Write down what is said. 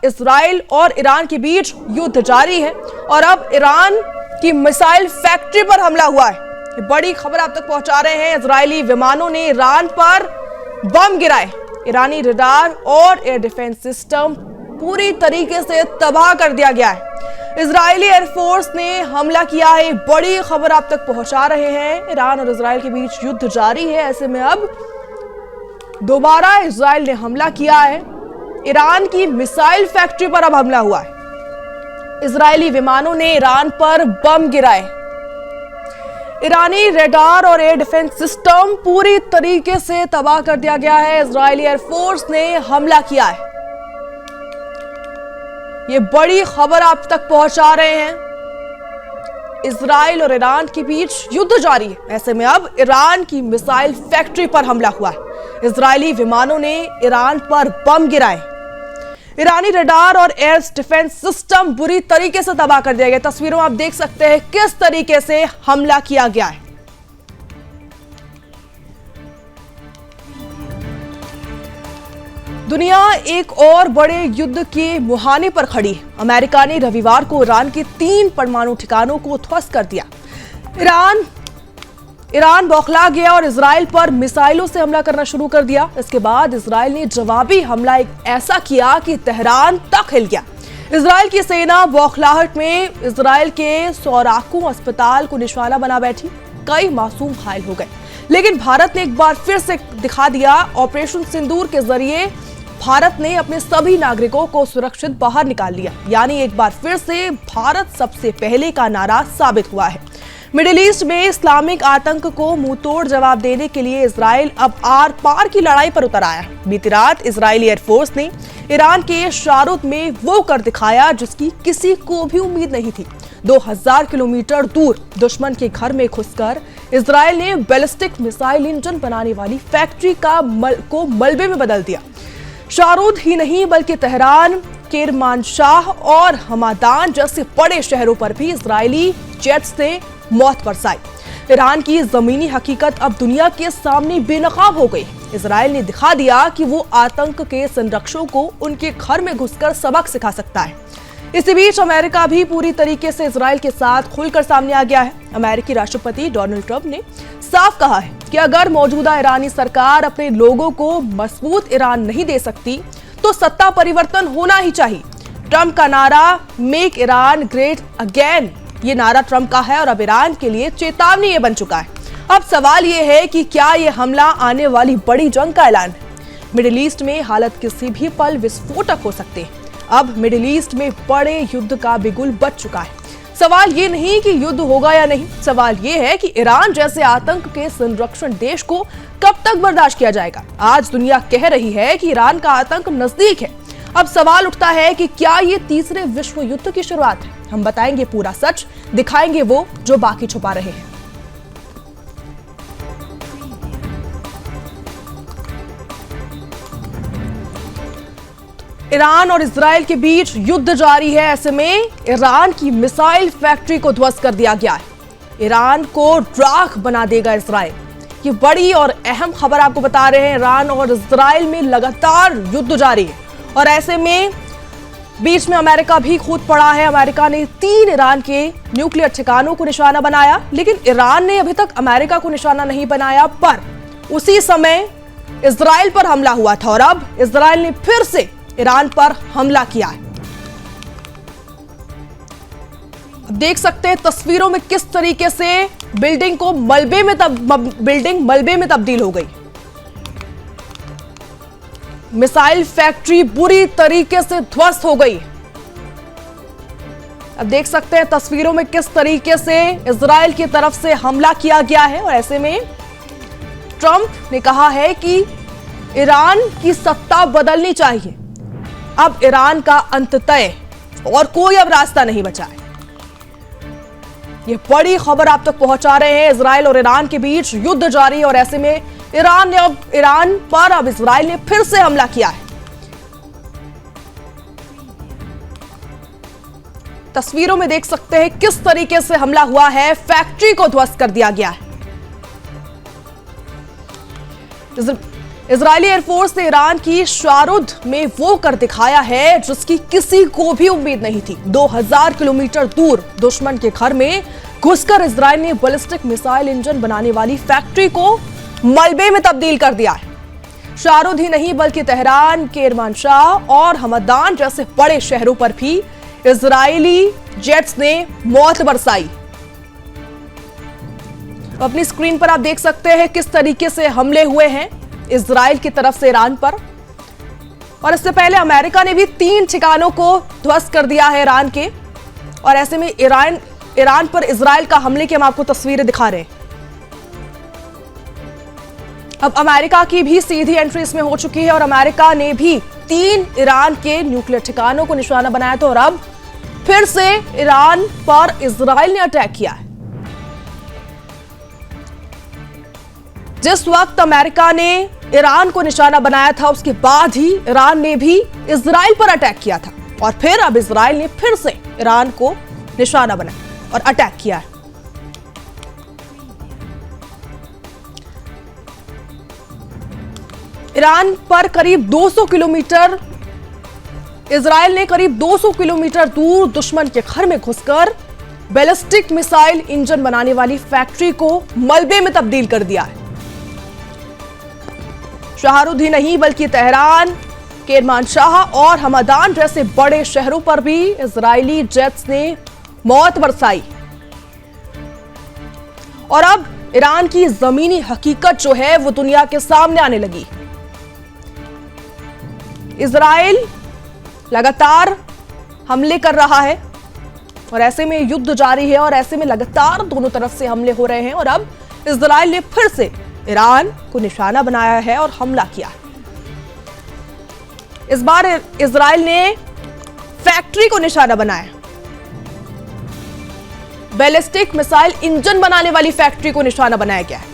Israel और Iran के बीच युद्ध जारी है और अब ईरान की मिसाइल फैक्ट्री पर हमला हुआ है। ये बड़ी खबर आप तक पहुंचा रहे हैं। इजरायली विमानों ने ईरान पर बम गिराए। ईरानी रडार और एयर डिफेंस सिस्टम पूरी तरीके से तबाह कर दिया गया है। इजरायली एयरफोर्स ने हमला किया है। बड़ी खबर आप तक पहुंचा रहे हैं। ईरान और इजराइल के बीच युद्ध जारी है। ऐसे में अब दोबारा इजराइल ने हमला किया है। ईरान की मिसाइल फैक्ट्री पर अब हमला हुआ है। इजरायली विमानों ने ईरान पर बम गिराए। ईरानी रडार और एयर डिफेंस सिस्टम पूरी तरीके से तबाह कर दिया गया है। इजरायली एयरफोर्स ने हमला किया है। ये बड़ी खबर आप तक पहुंचा रहे हैं। इजराइल और ईरान के बीच युद्ध जारी है। ऐसे में अब ईरान की मिसाइल फैक्ट्री पर हमला हुआ है। इजरायली विमानों ने ईरान पर बम गिराए। ईरानी रडार और एयर डिफेंस सिस्टम बुरी तरीके से तबाह कर दिया गया। तस्वीरों में आप देख सकते हैं किस तरीके से हमला किया गया है। दुनिया एक और बड़े युद्ध के मुहाने पर खड़ी है। अमेरिका ने रविवार को ईरान के 3 परमाणु ठिकानों को ध्वस्त कर दिया। ईरान बौखला गया और इजराइल पर मिसाइलों से हमला करना शुरू कर दिया। इसके बाद इजराइल ने जवाबी हमला ऐसा किया कि तेहरान तक हिल गया। इजराइल की सेना बौखलाहट में इजराइल के सौराकू अस्पताल को निशाना बना बैठी। कई मासूम घायल हो गए। लेकिन भारत ने एक बार फिर से दिखा दिया। ऑपरेशन सिंदूर के जरिए भारत ने अपने सभी नागरिकों को सुरक्षित बाहर निकाल लिया। यानी एक बार फिर से भारत सबसे पहले का नारा साबित हुआ है। मिडिल ईस्ट में इस्लामिक आतंक को मुंहतोड़ जवाब देने के लिए इजराइल अब आर पार की लड़ाई पर उतर आया है। बीती रात इजरायली एयरफोर्स ने ईरान के शारुद में वो कर दिखाया जिसकी किसी को भी उम्मीद नहीं थी। 2000 किलोमीटर दूर दुश्मन के घर में घुसकर इजराइल ने बैलिस्टिक मिसाइल इंजन बनाने वाली फैक्ट्री को मलबे में बदल दिया। शारुद ही नहीं बल्कि तेहरान, किरमानशाह और हमादान जैसे बड़े शहरों पर भी इजरायली जेट्स ने मौत बरसाई। ईरान की जमीनी हकीकत अब दुनिया के सामने बेनकाब हो गई। इजराइल ने दिखा दिया कि वो आतंक के संरक्षकों को उनके घर में घुसकर सबक सिखा सकता है। इसी बीच अमेरिका भी पूरी तरीके से इजराइल के साथ खुलकर सामने आ गया है। अमेरिकी राष्ट्रपति डोनाल्ड ट्रंप ने साफ कहा है कि अगर मौजूदा ईरानी सरकार अपने लोगों को मजबूत ईरान नहीं दे सकती तो सत्ता परिवर्तन होना ही चाहिए। ट्रंप का नारा मेक ईरान ग्रेट अगेन, ये नारा ट्रंप का है और अब ईरान के लिए चेतावनी ये बन चुका है। अब सवाल ये है कि क्या ये हमला आने वाली बड़ी जंग का ऐलान है। मिडिल ईस्ट में हालत किसी भी पल विस्फोटक हो सकते हैं। अब मिडिल ईस्ट में बड़े युद्ध का बिगुल बज चुका है। सवाल ये नहीं कि युद्ध होगा या नहीं, सवाल ये है कि ईरान जैसे आतंक के संरक्षण देश को कब तक बर्दाश्त किया जाएगा। आज दुनिया कह रही है कि ईरान का आतंक नजदीक है। अब सवाल उठता है कि क्या ये तीसरे विश्व युद्ध की शुरुआत है। हम बताएंगे पूरा सच, दिखाएंगे वो जो बाकी छुपा रहे हैं। ईरान और इजराइल के बीच युद्ध जारी है। ऐसे में ईरान की मिसाइल फैक्ट्री को ध्वस्त कर दिया गया है। ईरान को राख बना देगा इजराइल। ये बड़ी और अहम खबर आपको बता रहे हैं। ईरान और इजराइल में लगातार युद्ध जारी है और ऐसे में बीच में अमेरिका भी कूद पड़ा है। अमेरिका ने 3 ईरान के न्यूक्लियर ठिकानों को निशाना बनाया, लेकिन ईरान ने अभी तक अमेरिका को निशाना नहीं बनाया। पर उसी समय इजराइल पर हमला हुआ था और अब इजराइल ने फिर से ईरान पर हमला किया है। देख सकते हैं तस्वीरों में किस तरीके से बिल्डिंग मलबे में तब्दील हो गई। मिसाइल फैक्ट्री बुरी तरीके से ध्वस्त हो गई। अब देख सकते हैं तस्वीरों में किस तरीके से इजराइल की तरफ से हमला किया गया है और ऐसे में ट्रंप ने कहा है कि ईरान की सत्ता बदलनी चाहिए। अब ईरान का अंत तय और कोई अब रास्ता नहीं बचा है। यह बड़ी खबर आप तक पहुंचा रहे हैं। इजराइल और ईरान के बीच युद्ध जारी और ऐसे में ईरान पर इजराइल ने फिर से हमला किया है। तस्वीरों में देख सकते हैं किस तरीके से हमला हुआ है। फैक्ट्री को ध्वस्त कर दिया गया है। इजरायली एयरफोर्स ने ईरान की शारुद में वो कर दिखाया है जिसकी किसी को भी उम्मीद नहीं थी। 2000 किलोमीटर दूर दुश्मन के घर में घुसकर इजरायल ने बैलिस्टिक मिसाइल इंजन बनाने वाली फैक्ट्री को मलबे में तब्दील कर दिया है। शारुद ही नहीं बल्कि तेहरान, केरमानशाह और हमदान जैसे बड़े शहरों पर भी इजरायली जेट्स ने मौत बरसाई। अपनी स्क्रीन पर आप देख सकते हैं किस तरीके से हमले हुए हैं इजराइल की तरफ से ईरान पर। और इससे पहले अमेरिका ने भी 3 ठिकानों को ध्वस्त कर दिया है ईरान के। और ऐसे में ईरान पर इजराइल का हमले की हम आपको तस्वीरें दिखा रहे हैं। अब अमेरिका की भी सीधी एंट्री इसमें हो चुकी है और अमेरिका ने भी 3 ईरान के न्यूक्लियर ठिकानों को निशाना बनाया था और अब फिर से ईरान पर इजराइल ने अटैक किया है। जिस वक्त अमेरिका ने ईरान को निशाना बनाया था उसके बाद ही ईरान ने भी इजराइल पर अटैक किया था और फिर अब इजराइल ने फिर से ईरान को निशाना बनाया और अटैक किया है। ईरान पर करीब 200 किलोमीटर इजराइल ने करीब 200 किलोमीटर दूर दुश्मन के घर में घुसकर बैलिस्टिक मिसाइल इंजन बनाने वाली फैक्ट्री को मलबे में तब्दील कर दिया है। शारुद ही नहीं बल्कि तेहरान, केरमानशाह और हमदान जैसे बड़े शहरों पर भी इजरायली जेट्स ने मौत बरसाई। और अब ईरान की जमीनी हकीकत जो है वो दुनिया के सामने आने लगी। इजराइल लगातार हमले कर रहा है और ऐसे में युद्ध जारी है और ऐसे में लगातार दोनों तरफ से हमले हो रहे हैं और अब इजराइल ने फिर से ईरान को निशाना बनाया है और हमला किया है। इस बार इजराइल ने फैक्ट्री को निशाना बनाया, बैलिस्टिक मिसाइल इंजन बनाने वाली फैक्ट्री को निशाना बनाया गया है।